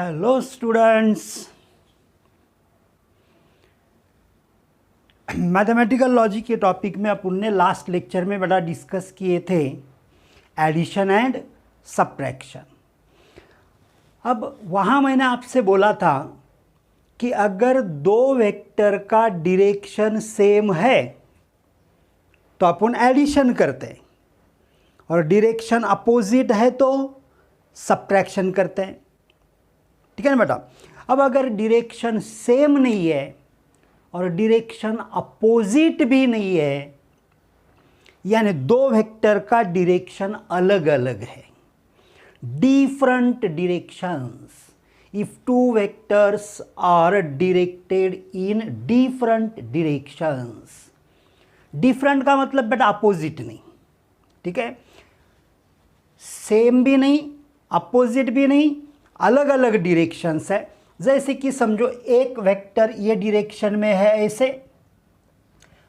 Hello students, mathematical logic के topic में अपन ने लास्ट लेक्चर में बड़ा डिस्कस किए थे एडिशन एंड सब्ट्रैक्शन। अब वहाँ मैंने आपसे बोला था कि अगर दो वेक्टर का डायरेक्शन सेम है तो अपन एडिशन करते हैं और डायरेक्शन अपोजिट है तो सब्ट्रैक्शन करते हैं। ठीक है ना बेटा। अब अगर डायरेक्शन सेम नहीं है और डायरेक्शन अपोजिट भी नहीं है, यानी दो वेक्टर का डायरेक्शन अलग अलग है, different directions, if two vectors are directed in different directions. Different का मतलब बेटा अपोजिट नहीं, ठीक है, सेम भी नहीं, अपोजिट भी नहीं, अलग अलग डायरेक्शंस है। जैसे कि समझो एक वेक्टर ये डायरेक्शन में है ऐसे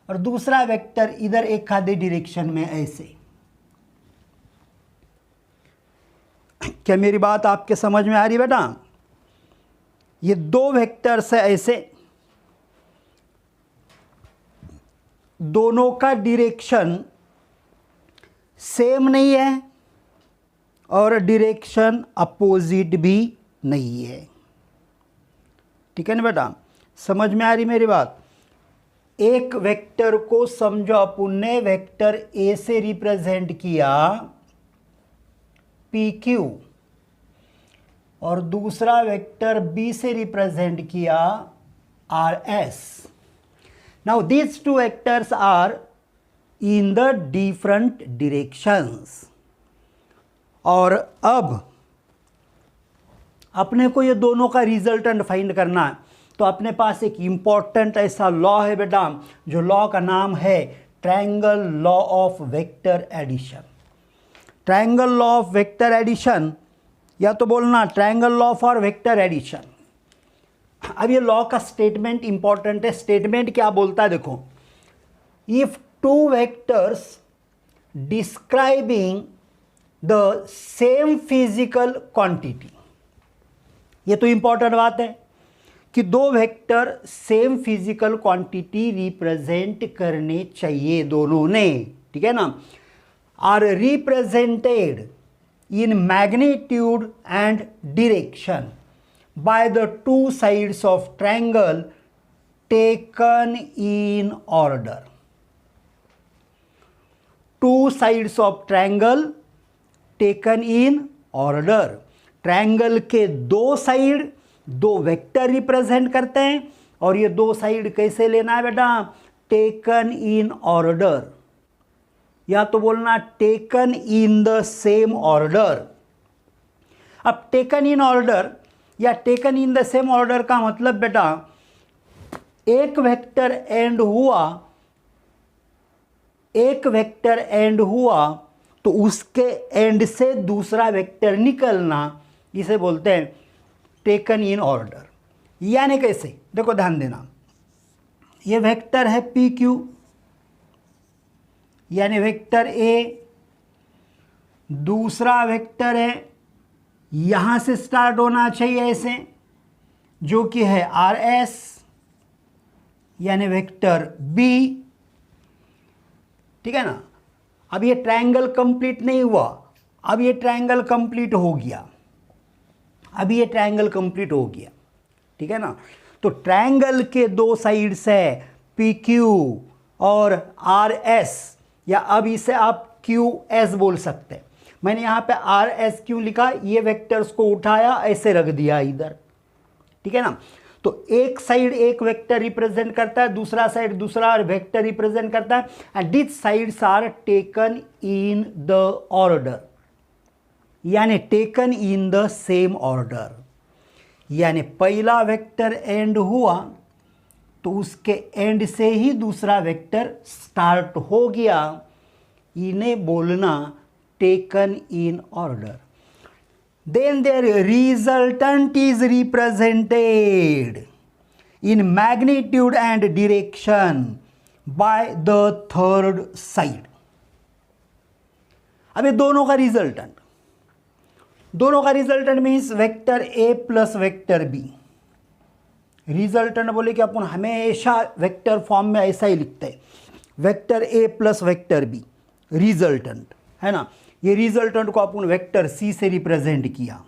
और दूसरा वेक्टर इधर एक आधे डायरेक्शन में ऐसे। क्या मेरी बात आपके समझ में आ रही बेटा? ये दो वेक्टर्स है ऐसे, दोनों का डायरेक्शन सेम नहीं है और डायरेक्शन अपोजिट भी नहीं है। ठीक है ना बेटा, समझ में आ रही मेरी बात? एक वेक्टर को समझो अपन ने वेक्टर ए से रिप्रेजेंट किया पी क्यू और दूसरा वेक्टर बी से रिप्रेजेंट किया R S. Now these two vectors are in the different directions. और अब अपने को ये दोनों का रिजल्टेंट फाइंड करना है, तो अपने पास एक इंपॉर्टेंट ऐसा लॉ है बेटा, जो लॉ का नाम है triangle law of vector addition. Triangle law of vector addition, या तो बोलना triangle law for vector addition. अब ये लॉ का स्टेटमेंट इंपॉर्टेंट है। स्टेटमेंट क्या बोलता है देखो, if two vectors describing the same physical quantity, ये तो इंपॉर्टेंट बात है कि दो vector same physical quantity represent करने चाहिए दोनों ने, ठीक है ना, are represented in magnitude and direction by the two sides of triangle taken in order. Two sides of triangle taken in order. Triangle के दो साइड दो वेक्टर रिप्रेजेंट करते हैं और ये दो साइड कैसे लेना है बेटा? टेकन इन ऑर्डर, या तो बोलना taken in the same order. अब टेकन इन ऑर्डर या taken in the same order का मतलब बेटा, एक वेक्टर एंड हुआ, एक वेक्टर एंड हुआ तो उसके एंड से दूसरा वेक्टर निकलना, इसे बोलते हैं टेकन इन ऑर्डर। यानी कैसे, देखो ध्यान देना, ये वेक्टर है पी क्यू, यानी वेक्टर ए, दूसरा वेक्टर है यहां से स्टार्ट होना चाहिए ऐसे, जो कि है आर एस, यानी वेक्टर बी। ठीक है ना। अब ये ट्रायंगल कंप्लीट नहीं हुआ, अब ये ट्रायंगल कंप्लीट हो गया, अब ये ट्रायंगल कंप्लीट हो गया, ठीक है ना। तो ट्रायंगल के दो साइड्स है पी क्यू और आर एस, या अब इसे आप क्यू एस बोल सकते हैं। मैंने यहाँ पे आर एस क्यों लिखा, ये वेक्टर्स को उठाया ऐसे रख दिया इधर, ठीक है ना। तो एक साइड एक वेक्टर रिप्रेजेंट करता है, दूसरा साइड दूसरा वेक्टर रिप्रेजेंट करता है, and this sides are taken in the order, यानी taken in the same order. यानी पहला वेक्टर एंड हुआ तो उसके एंड से ही दूसरा वेक्टर स्टार्ट हो गया, इन्हें बोलना taken in order. Then their resultant is represented in magnitude and direction by the third side। अब ये दोनों का रिजल्टेंट, दोनों का resultant means vector A plus vector B. Resultant बोले कि अपन हमेशा वेक्टर फॉर्म में ऐसा ही लिखते हैं, vector A plus vector B resultant, है ना। ये रिजल्टेंट को अपन वेक्टर सी से रिप्रेजेंट किया।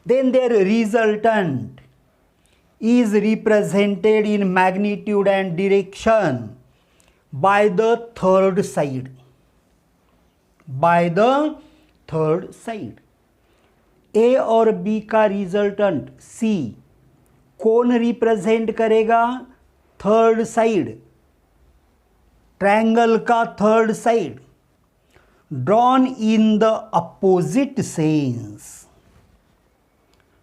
Then their resultant is represented in magnitude and direction by the third side, by the third side। A और B का रिजल्टेंट C कौन represent करेगा? थर्ड साइड, ट्रायंगल का third side, drawn in the opposite sense,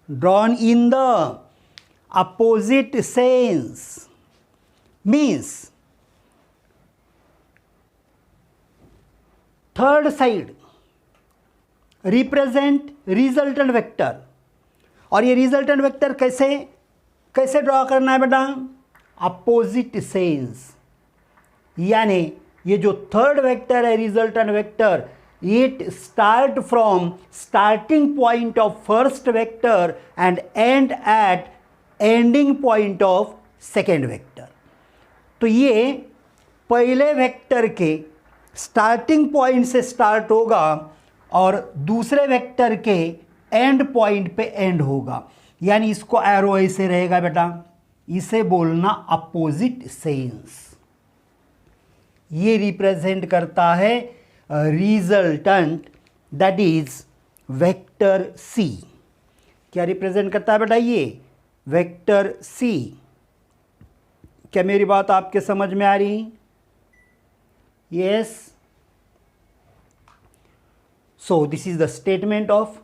drawn in the opposite sense means third side represent resultant vector। और ये resultant vector कैसे draw करना है बेटा? opposite sense, यानी ये जो थर्ड वेक्टर है resultant vector, it start from starting point of first vector and end at ending point of second vector. तो ये पहले वेक्टर के स्टार्टिंग पॉइंट से स्टार्ट होगा और दूसरे वेक्टर के एंड पॉइंट पे एंड होगा, यानी इसको एरो ऐसे रहेगा बेटा, इसे बोलना अपोजिट सेंस। ये रिप्रेजेंट करता है resultant, that is vector C. क्या रिप्रेजेंट करता है बेटा? ये वेक्टर सी। क्या मेरी बात आपके समझ में आ रही? Yes. So this is the statement of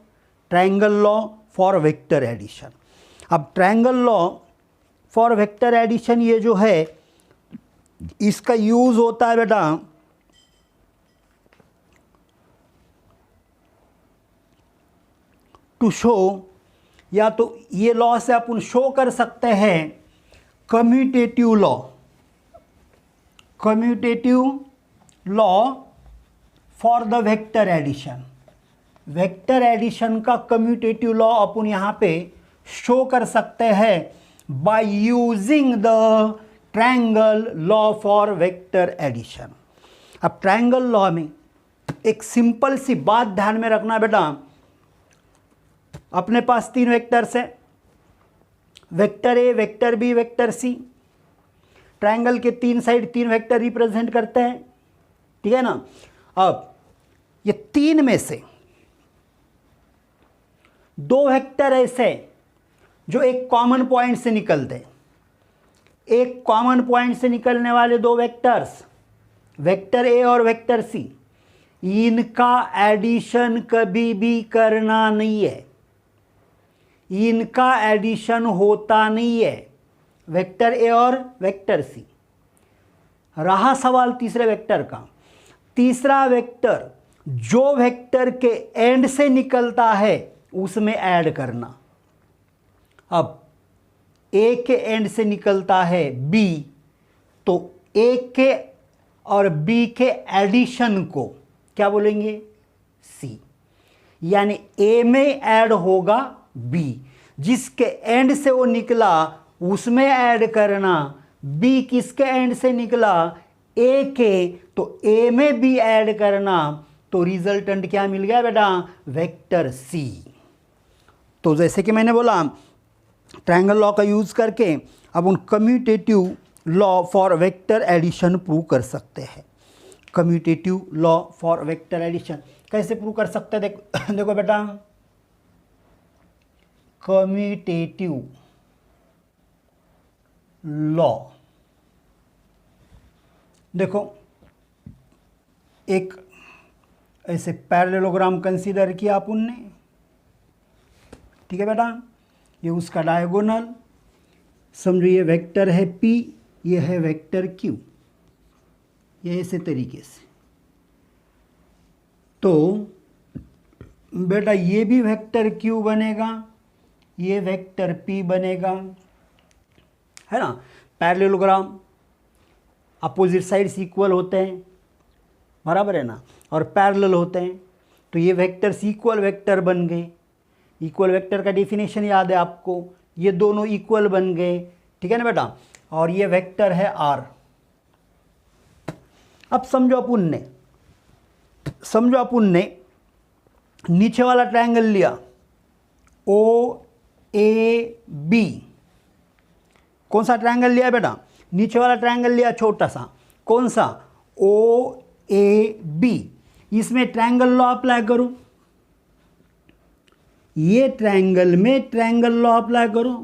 triangle law for vector addition. अब triangle law for vector addition ये जो है, इसका यूज होता है बेटा टू शो, या तो ये लॉ से अपन शो कर सकते हैं commutative law, commutative law for the vector addition. Vector addition का कम्यूटेटिव लॉ अपन यहाँ पे शो कर सकते हैं by using the triangle law for vector addition. अब ट्रायंगल लॉ में एक सिंपल सी बात ध्यान में रखना बेटा, अपने पास तीन वेक्टर्स हैं, vector A, vector B, vector C. Triangle के तीन साइड तीन वेक्टर रिप्रेजेंट करते हैं, ठीक है ना। अब ये तीन में से दो वेक्टर ऐसे जो एक कॉमन पॉइंट से निकलते हैं। एक कॉमन पॉइंट से निकलने वाले दो वेक्टर्स, वेक्टर ए और वेक्टर सी, इनका एडिशन कभी भी करना नहीं है, इनका एडिशन होता नहीं है, वेक्टर ए और वेक्टर सी। रहा सवाल तीसरे वेक्टर का। तीसरा वेक्टर जो वेक्टर के एंड से निकलता है उसमें ऐड करना। अब ए के एंड से निकलता है बी, तो ए के और बी के एडिशन को क्या बोलेंगे? सी। यानी ए में ऐड होगा बी, जिसके एंड से वो निकला उसमें ऐड करना। बी किसके एंड से निकला? ए के, तो ए में बी ऐड करना। तो रिजल्टेंट क्या मिल गया बेटा? Vector C. तो जैसे कि मैंने बोला ट्रायंगल लॉ का यूज करके अब उन commutative law for vector addition prove कर सकते हैं। Commutative law for vector addition कैसे प्रूव कर सकते हैं? देखो बेटा, कम्यूटेटिव लॉ, देखो एक ऐसे पैरेललोग्राम कंसीडर किया अपन ने, ठीक है बेटा। ये उसका डायगोनल, समझो ये वेक्टर है P, ये है वेक्टर Q, ये ऐसे तरीके से। तो बेटा ये भी वेक्टर Q बनेगा, ये वेक्टर P बनेगा, है ना। पैरेललोग्राम अपोजिट साइड्स इक्वल होते हैं, बराबर है ना, और पैरेलल होते हैं। तो ये वेक्टर्स इक्वल वेक्टर बन गए। इक्वल वेक्टर का डेफिनेशन याद है आपको, ये दोनों इक्वल बन गए, ठीक है ना बेटा। और ये वेक्टर है आर। अब समझो अपन ने नीचे वाला ट्रायंगल लिया ओ ए बी। कौन सा ट्रायंगल लिया बेटा? नीचे वाला ट्रायंगल लिया छोटा सा। कौन सा? ओ ए बी। इसमें ट्रायंगल लॉ अप्लाई करो, ये ट्रायंगल में ट्रायंगल लॉ अप्लाई करो।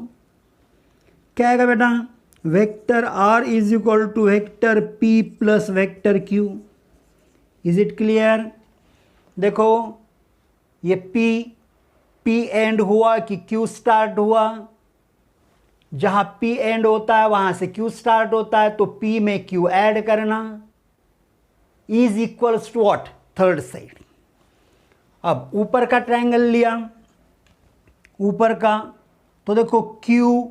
क्या आएगा बेटा? Vector R is equal to vector P plus vector Q. Is it clear? देखो ये पी एंड हुआ कि क्यू स्टार्ट हुआ? जहां पी एंड होता है वहां से क्यू स्टार्ट होता है, तो पी में क्यू ऐड करना। Is equals to what? Third side. अब ऊपर का ट्रायंगल लिया, ऊपर का, तो देखो Q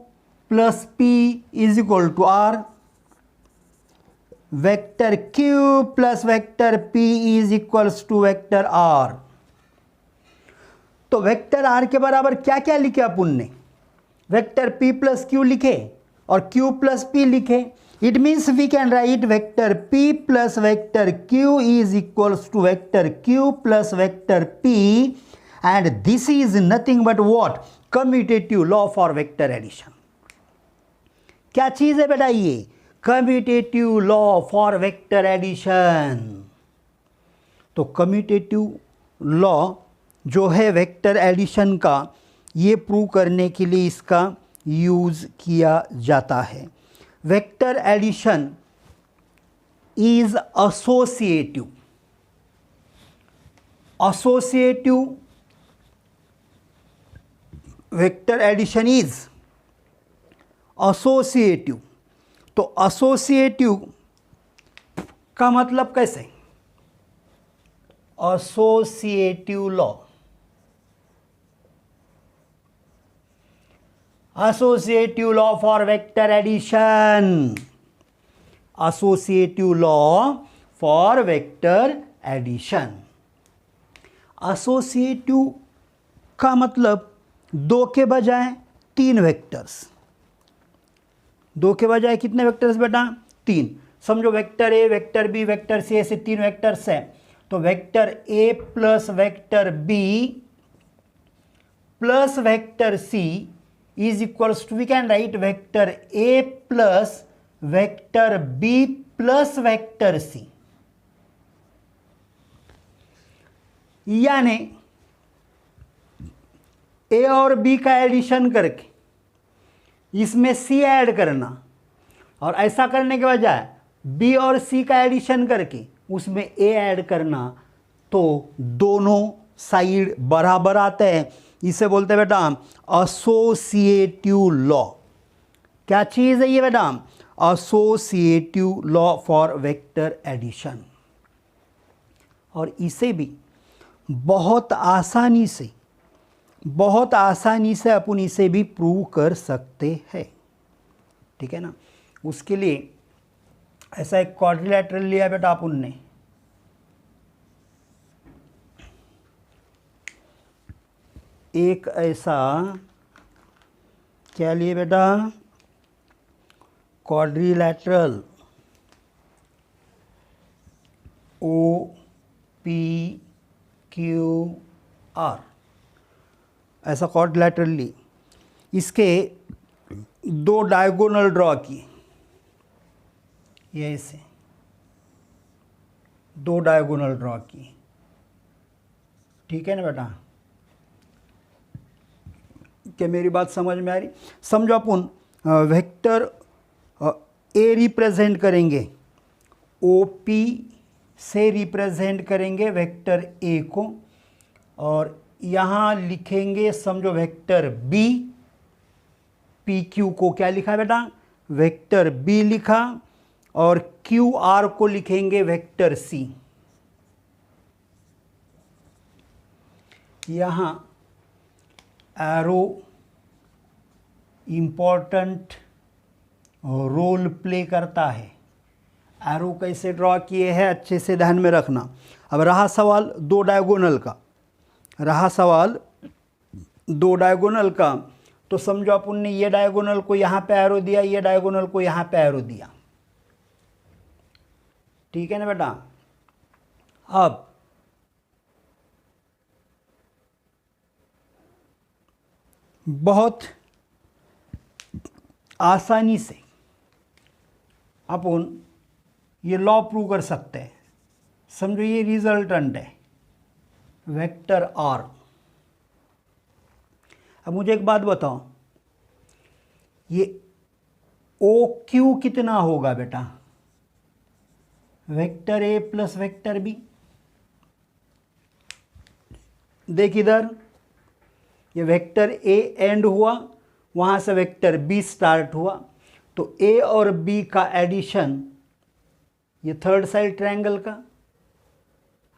plus P is equal to R। Vector Q plus vector P is equals to vector R। तो वेक्टर R के बराबर क्या क्या लिखे अपन ने? वेक्टर P प्लस Q लिखे और Q प्लस P लिखे। It means we can write vector P plus vector Q is equals to vector Q plus vector P, and this is nothing but what? Commutative law for vector addition। क्या चीज है बेटा ये? Commutative law for vector addition। तो commutative law जो है vector addition का, ये प्रूव करने के लिए इसका यूज किया जाता है। Vector addition is associative vector addition is associative. तो एसोसिएटिव का मतलब कैसे? Associative law, associative law for vector addition, associative law for vector addition. Associative का मतलब दो के बजाय तीन वेक्टर्स। दो के बजाय कितने वेक्टर्स बेटा? तीन। समझो vector A, vector B, vector C, ऐसे तीन वेक्टर्स हैं। तो vector A plus vector B plus vector C is equals to, we can write vector A plus vector B plus vector C. यानी ए और B का addition करके इसमें सी add करना, और ऐसा करने के बजाय बी और सी का एडिशन करके उसमें ए ऐड करना, तो दोनों साइड बराबर आते हैं। इसे बोलते हैं बेटा एसोसिएटिव लॉ। क्या चीज़ है ये बेटा? Associative law for vector addition. और इसे भी बहुत आसानी से अपन इसे भी प्रूव कर सकते हैं, ठीक है ना। उसके लिए ऐसा एक क्वाड्रिलेटरल लिया बेटा अपन ने, एक ऐसा क्या लिए बेटा? Quadrilateral O P Q R, ऐसा क्वाड्रिलेटरल ली। इसके दो डायगोनल ड्रॉ किए, ये ऐसे दो डायगोनल ड्रॉ किए, ठीक है ना बेटा? क्या मेरी बात समझ में आ रही? समझो अपन वेक्टर ए रिप्रेजेंट करेंगे, ओ पी से रिप्रेजेंट करेंगे वेक्टर ए को, और यहाँ लिखेंगे समझो वेक्टर बी, पी क्यू को क्या लिखा बेटा? वेक्टर बी लिखा, और क्यू आर को लिखेंगे वेक्टर सी। यहाँ एरो इम्पोर्टेंट रोल प्ले करता है। एरो कैसे ड्रॉ किए हैं अच्छे से ध्यान में रखना। अब रहा सवाल दो डायगोनल का, रहा सवाल दो डायगोनल का, तो समझो अपन ने ये डायगोनल को यहाँ पे एरो दिया, ये डायगोनल को यहाँ पे एरो दिया, ठीक है ना बेटा। अब बहुत आसानी से अपन ये लॉ प्रूव कर सकते हैं। समझो ये रिजल्टेंट है वेक्टर आर। अब मुझे एक बात बताओ, ये ओ क्यू कितना होगा बेटा? Vector A plus vector B. देख इधर, ये वेक्टर ए एंड हुआ, वहां से वेक्टर बी स्टार्ट हुआ, तो ए और बी का एडिशन ये थर्ड साइड ट्रायंगल का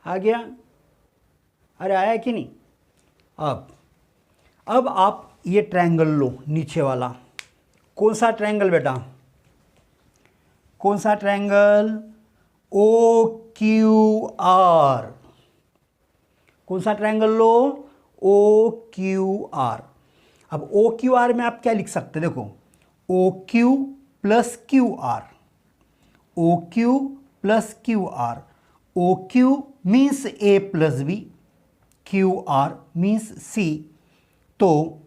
आ गया। अरे आया कि नहीं? अब आप ये ट्रायंगल लो नीचे वाला। कौन सा ट्रायंगल बेटा? कौन सा ट्रायंगल? ओ क्यू आर। कौन सा ट्रायंगल लो? O Q R. अब ओ क्यू आर में आप क्या लिख सकते हैं? देखो, O Q plus Q R, O Q plus Q R. O Q means A plus B, Q R means C. तो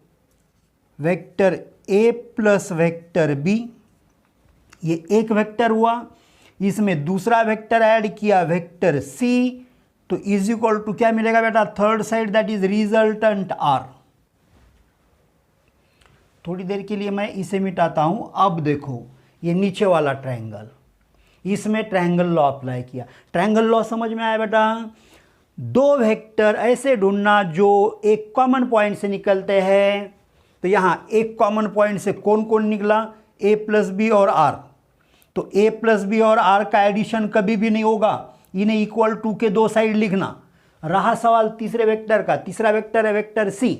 vector A plus vector B, ये एक वेक्टर हुआ, इसमें दूसरा वेक्टर ऐड किया वेक्टर सी, तो इज इक्वल टू क्या मिलेगा बेटा? Third side that is resultant R. थोड़ी देर के लिए मैं इसे मिटाता हूं। अब देखो ये नीचे वाला ट्रायंगल, इसमें ट्रायंगल लॉ अप्लाई किया। ट्रायंगल लॉ समझ में आया बेटा? दो वेक्टर ऐसे ढूंढना जो एक कॉमन पॉइंट से निकलते हैं। तो यहां एक कॉमन पॉइंट से कौन कौन निकला? ए प्लस बी और आर। तो ए प्लस बी और आर का एडिशन कभी भी नहीं होगा, इन्हें इक्वल टू के दो साइड लिखना। रहा सवाल तीसरे वेक्टर का, तीसरा वेक्टर है वेक्टर सी।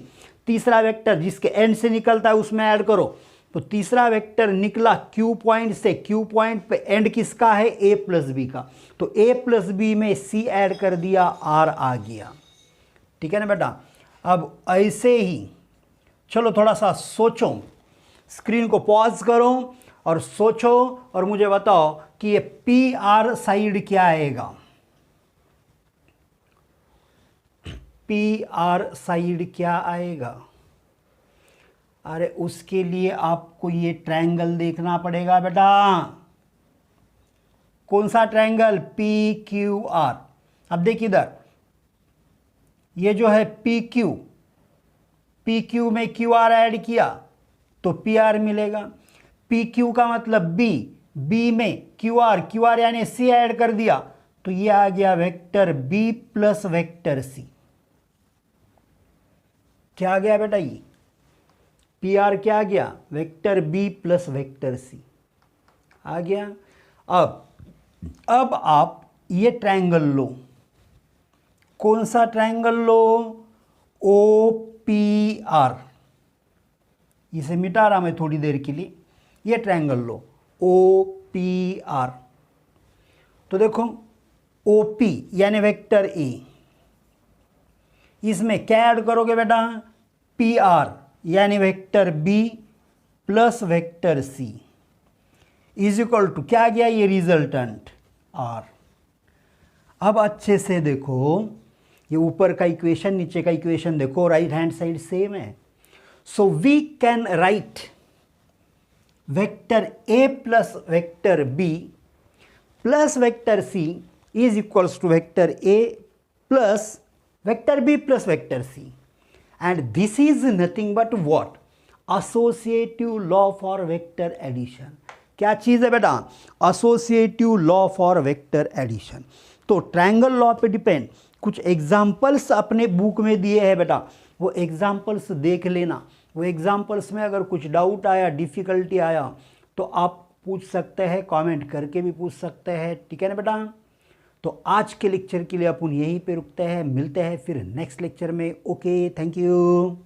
तीसरा वेक्टर जिसके एंड से निकलता है उसमें ऐड करो। तो तीसरा वेक्टर निकला क्यू पॉइंट से, क्यू पॉइंट पे एंड किसका है? ए प्लस बी का। तो ए प्लस बी में सी ऐड कर दिया, आर आ गया। ठीक है ना बेटा? अब ऐसे ही चलो थोड़ा सा सोचो, स्क्रीन को पॉज करो और सोचो और मुझे बताओ कि ये पी आर साइड क्या आएगा? पी आर साइड क्या आएगा? अरे उसके लिए आपको ये ट्रायंगल देखना पड़ेगा बेटा। कौन सा ट्रायंगल? P Q R. अब देखिए इधर, ये जो है पी क्यू में क्यू आर ऐड किया तो पी आर मिलेगा। पी क्यू का मतलब बी, बी में क्यू आर यानी सी ऐड कर दिया, तो ये आ गया vector B plus vector C. क्या आ गया बेटा? ये पी आर क्या आ गया? Vector B plus vector C आ गया। अब आप ये ट्रायंगल लो। कौन सा ट्रायंगल लो? O P R. इसे मिटा रहा मैं थोड़ी देर के लिए। ये ट्रायंगल लो ओ पी आर। तो देखो ओ पी यानी वेक्टर ए, इसमें क्या ऐड करोगे बेटा? पी आर यानी vector B plus vector C is equal to क्या गया? ये रिजल्टेंट आर। अब अच्छे से देखो, ये ऊपर का इक्वेशन नीचे का इक्वेशन देखो, राइट हैंड साइड सेम है। So we can write vector A plus vector B plus vector C is equals to vector A plus vector B plus vector C, and this is nothing but what? Associative law for vector addition। क्या चीज़ है बेटा? Associative law for vector addition। तो triangle law पे depend कुछ examples अपने book में दिए हैं बेटा, वो एग्जाम्पल्स देख लेना। वो एग्जाम्पल्स में अगर कुछ डाउट आया, डिफ़िकल्टी आया, तो आप पूछ सकते हैं, कमेंट करके भी पूछ सकते हैं। ठीक है ना बेटा? तो आज के लेक्चर के लिए अपन यहीं पे रुकते हैं, मिलते हैं फिर नेक्स्ट लेक्चर में। Okay, thank you.